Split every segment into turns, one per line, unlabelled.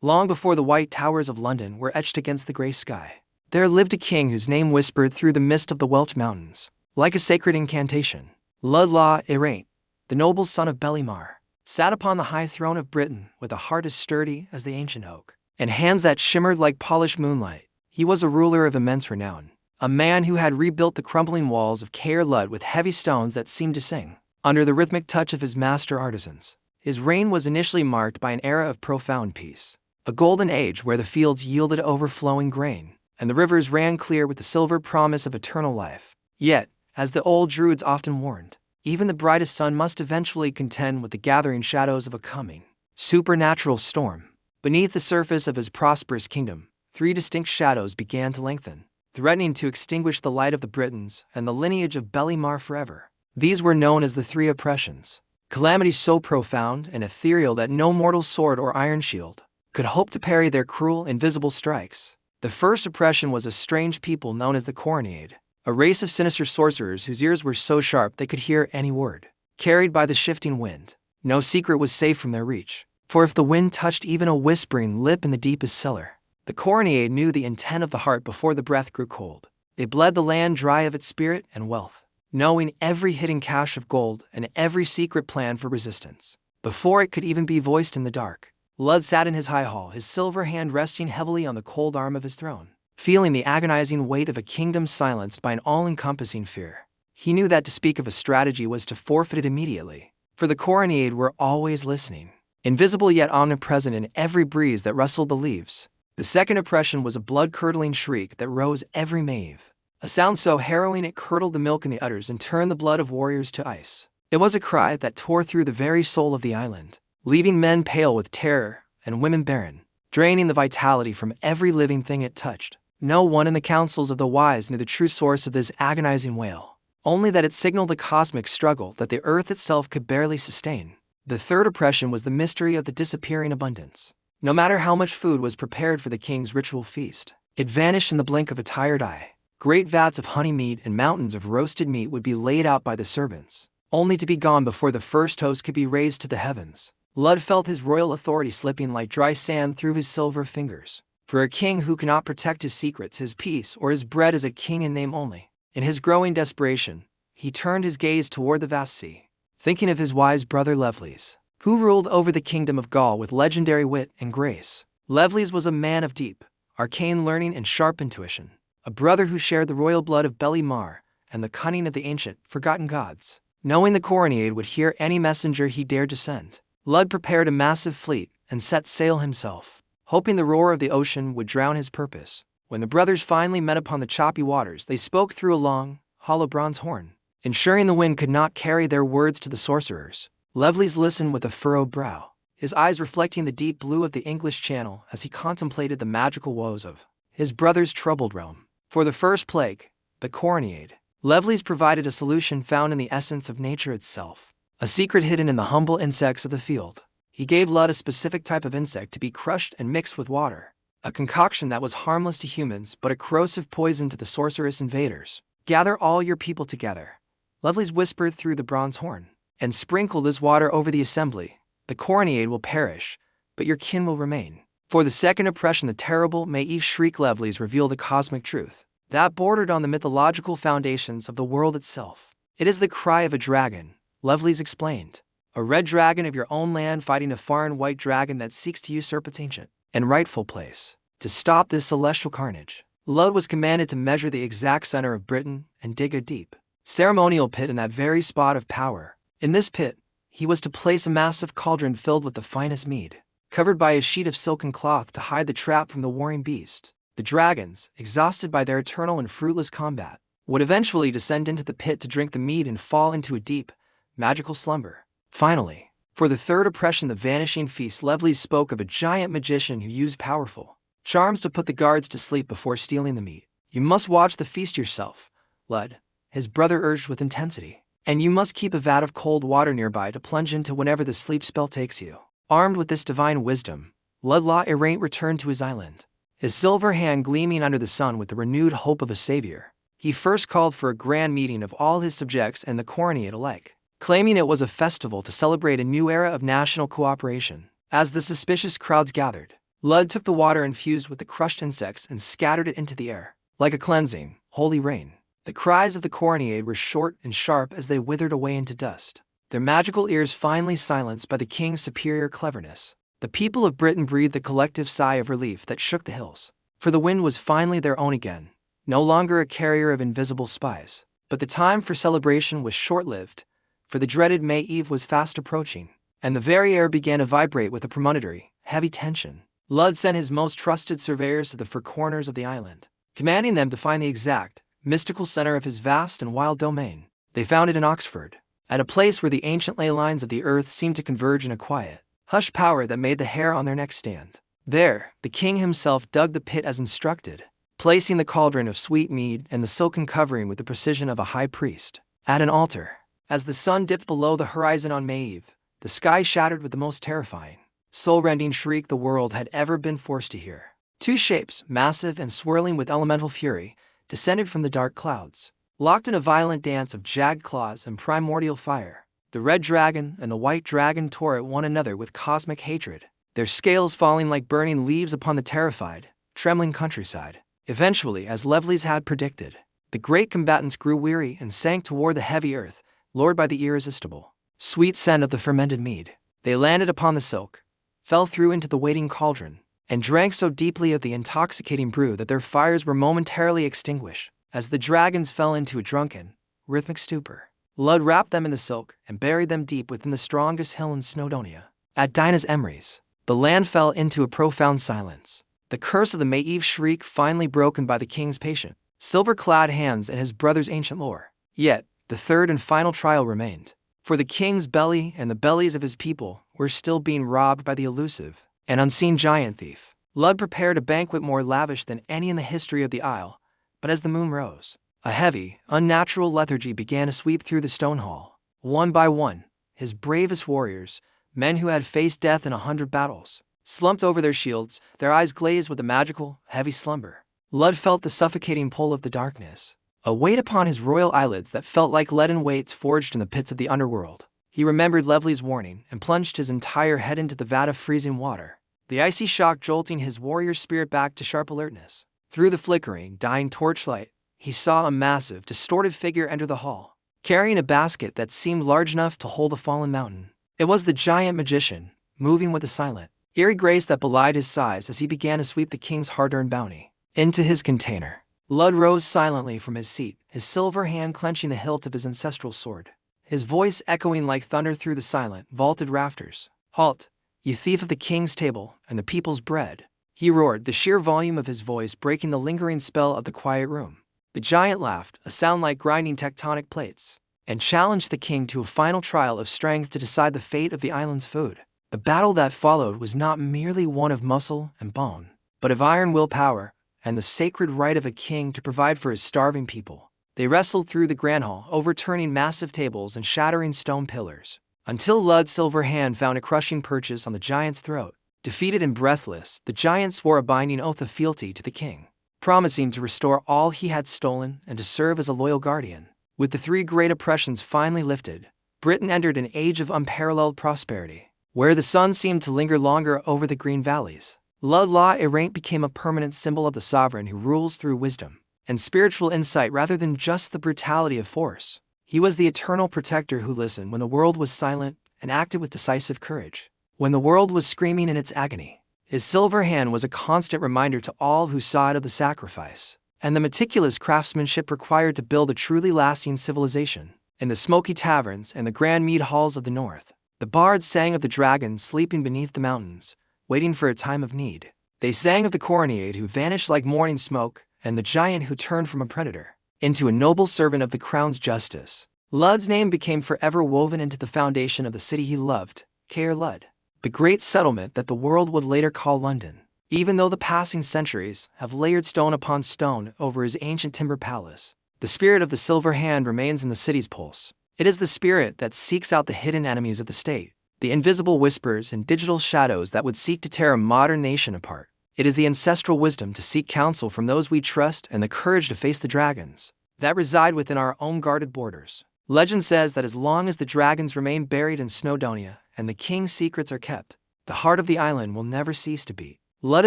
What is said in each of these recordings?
long before the white towers of London were etched against the grey sky. There lived a king whose name whispered through the mist of the Welsh mountains, like a sacred incantation. Llaw Eraint, the noble son of Belimar, sat upon the high throne of Britain with a heart as sturdy as the ancient oak, and hands that shimmered like polished moonlight. He was a ruler of immense renown, a man who had rebuilt the crumbling walls of Lludd with heavy stones that seemed to sing under the rhythmic touch of his master artisans. His reign was initially marked by an era of profound peace, a golden age where the fields yielded overflowing grain, and the rivers ran clear with the silver promise of eternal life. Yet, as the old Druids often warned, even the brightest sun must eventually contend with the gathering shadows of a coming, supernatural storm. Beneath the surface of his prosperous kingdom, three distinct shadows began to lengthen, threatening to extinguish the light of the Britons and the lineage of Belimar forever. These were known as the Three Oppressions, calamities so profound and ethereal that no mortal sword or iron shield could hope to parry their cruel, invisible strikes. The first oppression was a strange people known as the Coronid, a race of sinister sorcerers whose ears were so sharp they could hear any word carried by the shifting wind. No secret was safe from their reach, for if the wind touched even a whispering lip in the deepest cellar, the Coronid knew the intent of the heart before the breath grew cold. They bled the land dry of its spirit and wealth, knowing every hidden cache of gold and every secret plan for resistance, before it could even be voiced in the dark. Lludd sat in his high hall, his silver hand resting heavily on the cold arm of his throne, feeling the agonizing weight of a kingdom silenced by an all-encompassing fear. He knew that to speak of a strategy was to forfeit it immediately, for the Coronid were always listening, invisible yet omnipresent in every breeze that rustled the leaves. The second oppression was a blood-curdling shriek that rose every Maeve, a sound so harrowing it curdled the milk in the udders and turned the blood of warriors to ice. It was a cry that tore through the very soul of the island, leaving men pale with terror and women barren, draining the vitality from every living thing it touched. No one in the councils of the wise knew the true source of this agonizing wail, only that it signaled the cosmic struggle that the earth itself could barely sustain. The third oppression was the mystery of the disappearing abundance. No matter how much food was prepared for the king's ritual feast, it vanished in the blink of a tired eye. Great vats of honey mead and mountains of roasted meat would be laid out by the servants, only to be gone before the first toast could be raised to the heavens. Lludd felt his royal authority slipping like dry sand through his silver fingers. For a king who cannot protect his secrets, his peace, or his bread is a king in name only. In his growing desperation, he turned his gaze toward the vast sea, thinking of his wise brother Llewellys, who ruled over the kingdom of Gaul with legendary wit and grace. Llewellys was a man of deep, arcane learning and sharp intuition, a brother who shared the royal blood of Belimar and the cunning of the ancient, forgotten gods. Knowing the Coronid would hear any messenger he dared to send, Lludd prepared a massive fleet and set sail himself, hoping the roar of the ocean would drown his purpose. When the brothers finally met upon the choppy waters, they spoke through a long, hollow bronze horn, ensuring the wind could not carry their words to the sorcerers. Llewellys listened with a furrowed brow, his eyes reflecting the deep blue of the English Channel as he contemplated the magical woes of his brother's troubled realm. For the first plague, the Coronid, Llewellys provided a solution found in the essence of nature itself, a secret hidden in the humble insects of the field. He gave Lludd a specific type of insect to be crushed and mixed with water, a concoction that was harmless to humans but a corrosive poison to the sorcerous invaders. "Gather all your people together," Llewellys whispered through the bronze horn, "and sprinkle this water over the assembly. The Coronid will perish, but your kin will remain." For the second oppression, the terrible Maeve shriek, Llewellys revealed a cosmic truth that bordered on the mythological foundations of the world itself. "It is the cry of a dragon," Llewellys explained, "a red dragon of your own land fighting a foreign white dragon that seeks to usurp its ancient and rightful place. To stop this celestial carnage, Lludd was commanded to measure the exact center of Britain and dig a deep, ceremonial pit in that very spot of power. In this pit, he was to place a massive cauldron filled with the finest mead, covered by a sheet of silken cloth to hide the trap from the warring beast. The dragons, exhausted by their eternal and fruitless combat, would eventually descend into the pit to drink the mead and fall into a deep, magical slumber. Finally, for the third oppression, the vanishing feast, Llewellys spoke of a giant magician who used powerful charms to put the guards to sleep before stealing the meat. "You must watch the feast yourself, Lludd," his brother urged with intensity, "and you must keep a vat of cold water nearby to plunge into whenever the sleep spell takes you." Armed with this divine wisdom, Llaw Eraint returned to his island, his silver hand gleaming under the sun with the renewed hope of a savior. He first called for a grand meeting of all his subjects and the Coronid alike, claiming it was a festival to celebrate a new era of national cooperation. As the suspicious crowds gathered, Lludd took the water infused with the crushed insects and scattered it into the air, like a cleansing, holy rain. The cries of the Corneade were short and sharp as they withered away into dust, their magical ears finally silenced by the king's superior cleverness. The people of Britain breathed a collective sigh of relief that shook the hills, for the wind was finally their own again, no longer a carrier of invisible spies. But the time for celebration was short-lived, for the dreaded May Eve was fast approaching, and the very air began to vibrate with a premonitory, heavy tension. Lludd sent his most trusted surveyors to the four corners of the island, commanding them to find the exact, mystical center of his vast and wild domain. They found it in Oxford, at a place where the ancient ley lines of the earth seemed to converge in a quiet, hushed power that made the hair on their necks stand. There, the king himself dug the pit as instructed, placing the cauldron of sweet mead and the silken covering with the precision of a high priest. At an altar, as the sun dipped below the horizon on May Eve, the sky shattered with the most terrifying, soul-rending shriek the world had ever been forced to hear. Two shapes, massive and swirling with elemental fury, descended from the dark clouds, locked in a violent dance of jagged claws and primordial fire. The red dragon and the white dragon tore at one another with cosmic hatred, their scales falling like burning leaves upon the terrified, trembling countryside. Eventually, as Lovelace had predicted, the great combatants grew weary and sank toward the heavy earth, lured by the irresistible, sweet scent of the fermented mead. They landed upon the silk, fell through into the waiting cauldron, and drank so deeply of the intoxicating brew that their fires were momentarily extinguished, as the dragons fell into a drunken, rhythmic stupor. Lludd wrapped them in the silk and buried them deep within the strongest hill in Snowdonia. At Dinah's Emery's, the land fell into a profound silence, the curse of the May Eve shriek finally broken by the king's patient, silver-clad hands and his brother's ancient lore. Yet, the third and final trial remained, for the king's belly and the bellies of his people were still being robbed by the elusive and unseen giant thief. Lludd prepared a banquet more lavish than any in the history of the Isle, but as the moon rose, a heavy, unnatural lethargy began to sweep through the stone hall. One by one, his bravest warriors, men who had faced death in 100 battles, slumped over their shields, their eyes glazed with a magical, heavy slumber. Lludd felt the suffocating pull of the darkness, a weight upon his royal eyelids that felt like leaden weights forged in the pits of the underworld. He remembered Lovelace's warning and plunged his entire head into the vat of freezing water, the icy shock jolting his warrior's spirit back to sharp alertness. Through the flickering, dying torchlight, he saw a massive, distorted figure enter the hall, carrying a basket that seemed large enough to hold a fallen mountain. It was the giant magician, moving with a silent, eerie grace that belied his size as he began to sweep the king's hard-earned bounty into his container. Lludd rose silently from his seat, his silver hand clenching the hilt of his ancestral sword, his voice echoing like thunder through the silent, vaulted rafters. "Halt, you thief of the king's table and the people's bread," he roared, the sheer volume of his voice breaking the lingering spell of the quiet room. The giant laughed, a sound like grinding tectonic plates, and challenged the king to a final trial of strength to decide the fate of the island's food. The battle that followed was not merely one of muscle and bone, but of iron willpower and the sacred right of a king to provide for his starving people. They wrestled through the grand hall, overturning massive tables and shattering stone pillars, until Lludd's silver hand found a crushing purchase on the giant's throat. Defeated and breathless, the giant swore a binding oath of fealty to the king, promising to restore all he had stolen and to serve as a loyal guardian. With the three great oppressions finally lifted, Britain entered an age of unparalleled prosperity, where the sun seemed to linger longer over the green valleys. Llaw Eraint became a permanent symbol of the sovereign who rules through wisdom and spiritual insight rather than just the brutality of force. He was the eternal protector who listened when the world was silent and acted with decisive courage when the world was screaming in its agony. His silver hand was a constant reminder to all who saw it of the sacrifice and the meticulous craftsmanship required to build a truly lasting civilization. In the smoky taverns and the grand mead halls of the north, the bards sang of the dragon sleeping beneath the mountains, waiting for a time of need. They sang of the Corneade who vanished like morning smoke, and the giant who turned from a predator into a noble servant of the crown's justice. Lludd's name became forever woven into the foundation of the city he loved, Caer Lludd, the great settlement that the world would later call London. Even though the passing centuries have layered stone upon stone over his ancient timber palace, the spirit of the silver hand remains in the city's pulse. It is the spirit that seeks out the hidden enemies of the state, the invisible whispers and digital shadows that would seek to tear a modern nation apart. It is the ancestral wisdom to seek counsel from those we trust and the courage to face the dragons that reside within our own guarded borders. Legend says that as long as the dragons remain buried in Snowdonia and the king's secrets are kept, the heart of the island will never cease to beat. Lludd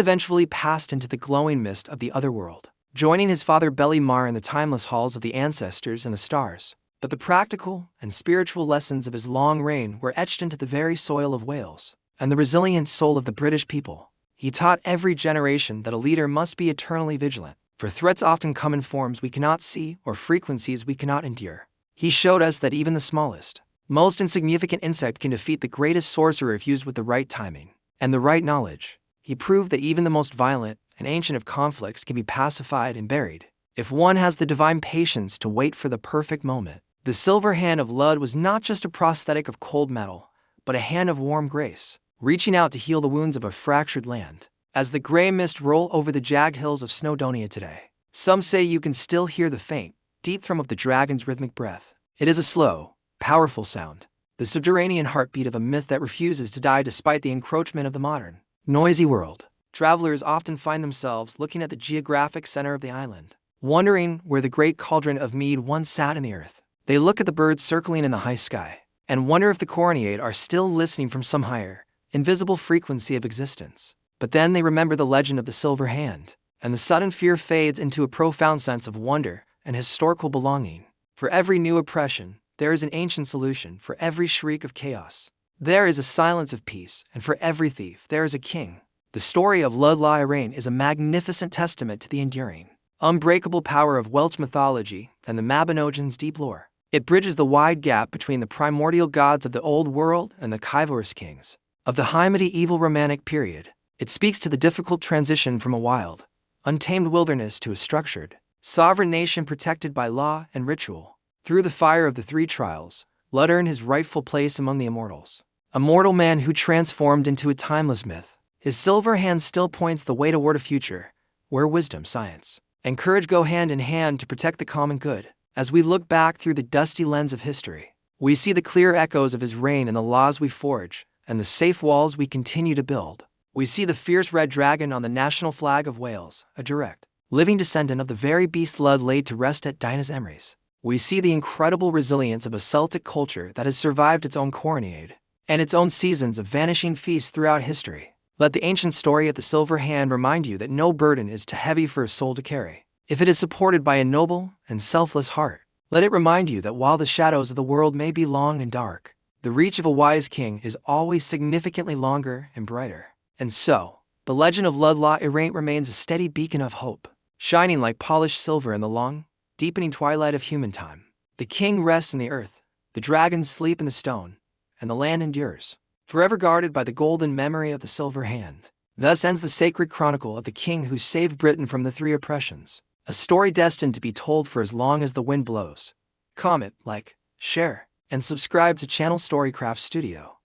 eventually passed into the glowing mist of the otherworld, joining his father Belimar in the timeless halls of the ancestors and the stars. But the practical and spiritual lessons of his long reign were etched into the very soil of Wales and the resilient soul of the British people. He taught every generation that a leader must be eternally vigilant, for threats often come in forms we cannot see or frequencies we cannot endure. He showed us that even the smallest, most insignificant insect can defeat the greatest sorcerer if used with the right timing and the right knowledge. He proved that even the most violent and ancient of conflicts can be pacified and buried, if one has the divine patience to wait for the perfect moment. The silver hand of Lludd was not just a prosthetic of cold metal, but a hand of warm grace, reaching out to heal the wounds of a fractured land. As the gray mist roll over the jagged hills of Snowdonia today, some say you can still hear the faint, deep thrum of the dragon's rhythmic breath. It is a slow, powerful sound, the subterranean heartbeat of a myth that refuses to die despite the encroachment of the modern, noisy world. Travelers often find themselves looking at the geographic center of the island, wondering where the great cauldron of mead once sat in the earth. They look at the birds circling in the high sky and wonder if the Corneate are still listening from some higher, invisible frequency of existence. But then they remember the legend of the silver hand, and the sudden fear fades into a profound sense of wonder and historical belonging. For every new oppression, there is an ancient solution. For every shriek of chaos, there is a silence of peace, and for every thief, there is a king. The story of Lludd Llaw Eraint is a magnificent testament to the enduring, unbreakable power of Welsh mythology and the Mabinogian's deep lore. It bridges the wide gap between the primordial gods of the Old World and the chivalrous kings of the high medieval Romantic period. It speaks to the difficult transition from a wild, untamed wilderness to a structured, sovereign nation protected by law and ritual. Through the fire of the three trials, Lludd earned his rightful place among the immortals, a mortal man who transformed into a timeless myth. His silver hand still points the way toward a future where wisdom, science, and courage go hand in hand to protect the common good. As we look back through the dusty lens of history, we see the clear echoes of his reign in the laws we forge and the safe walls we continue to build. We see the fierce red dragon on the national flag of Wales, a direct, living descendant of the very beast Lludd laid to rest at Dinas Emrys. We see the incredible resilience of a Celtic culture that has survived its own Corneade and its own seasons of vanishing feasts throughout history. Let the ancient story of the silver hand remind you that no burden is too heavy for a soul to carry, if it is supported by a noble and selfless heart. Let it remind you that while the shadows of the world may be long and dark, the reach of a wise king is always significantly longer and brighter. And so, the legend of Lludd Llaw Eraint remains a steady beacon of hope, shining like polished silver in the long, deepening twilight of human time. The king rests in the earth, the dragons sleep in the stone, and the land endures, forever guarded by the golden memory of the silver hand. Thus ends the sacred chronicle of the king who saved Britain from the three oppressions, a story destined to be told for as long as the wind blows. Comment, like, share, and subscribe to Channel Storycraft Studio.